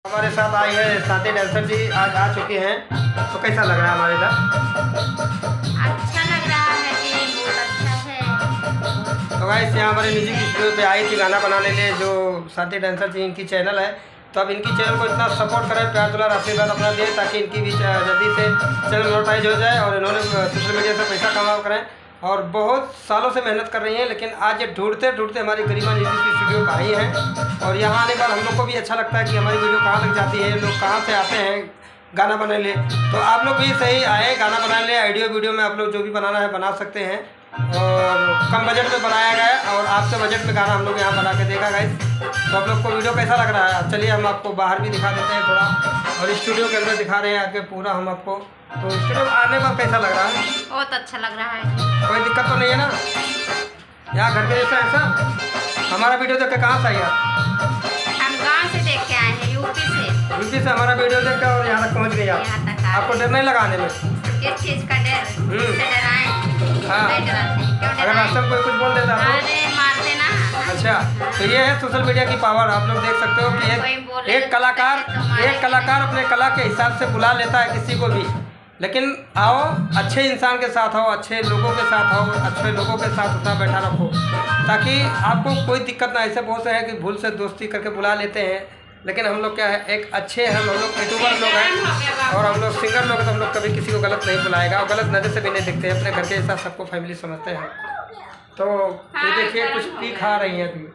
हमारे साथ आई है साथी डांसर जी, आज आ चुके हैं, तो कैसा लग रहा है हमारे इधर? अच्छा लग रहा है जी, बहुत अच्छा है। तो गाइस यहाँ हमारे म्यूजिक स्टूडियो पे आई थी गाना बनाने लिए, जो साथी डांसर जी इनकी चैनल है। तो अब इनकी चैनल को इतना सपोर्ट करें, प्यार दुलार आशीर्वाद अपना दें, ताकि इनकी भी जल्दी से चैनल मोनेटाइज हो जाए और इन्होंने सोशल मीडिया से पैसा कमा करें। और बहुत सालों से मेहनत कर रही हैं, लेकिन आज ये ढूंढते ढूंढते हमारी गरिमा म्यूजिक की स्टूडियो पर आई हैं। और यहाँ आने पर हम लोग को भी अच्छा लगता है कि हमारी वीडियो कहाँ तक जाती है, लोग कहाँ से आते हैं गाना बनाने लिए। तो आप लोग भी सही आए गाना बनाने लिए। ऑडियो वीडियो में आप लोग जो भी बनाना है बना सकते हैं, और कम बजट में बनाया गया है, और आपके बजट में गाना हम लोग यहाँ बना के देगा गाइस। तो आप लोग को वीडियो कैसा लग रहा है? चलिए हम आपको बाहर भी दिखा देते हैं थोड़ा, और स्टूडियो के अंदर दिखा रहे हैं आके पूरा हम आपको। तो स्टूडियो में आने पर कैसा लग रहा है? बहुत अच्छा लग रहा है। कोई दिक्कत तो नहीं है ना? यहाँ घर के जैसा है सब? हमारा वीडियो देख के कहाँ से आई आप? हम गांव से देख के आए हैं, यूपी से। यूपी से हमारा वीडियो देख कर और यहाँ तक पहुँच गई आप? यहाँ तक आपको डर नहीं लगा आने में? किस चीज़ का डर? किससे डराएं? हाँ। नहीं डराते। क्यों अगर डराएं? रास्ते में कोई कुछ बोल देता तो? अरे मारते ना। अच्छा, तो ये है सोशल मीडिया की पावर। आप लोग देख सकते हो कि एक कलाकार अपने कला के हिसाब से बुला लेता है किसी को भी। लेकिन आओ, अच्छे इंसान के साथ आओ, अच्छे लोगों के साथ आओ, अच्छे लोगों के साथ उठना बैठा रखो, ताकि आपको कोई दिक्कत ना। ऐसे बहुत से हैं कि भूल से दोस्ती करके बुला लेते हैं, लेकिन हम लोग क्या है, एक अच्छे हैं, हम लोग यूट्यूबर लोग हैं और हम लोग सिंगर लोग, तो हम लोग कभी किसी को गलत नहीं बुलाएगा और गलत नज़र से भी नहीं देखते हैं। अपने घर के साथ सबको फैमिली समझते हैं। तो ये देखिए कुछ पी खा रही हैं अभी।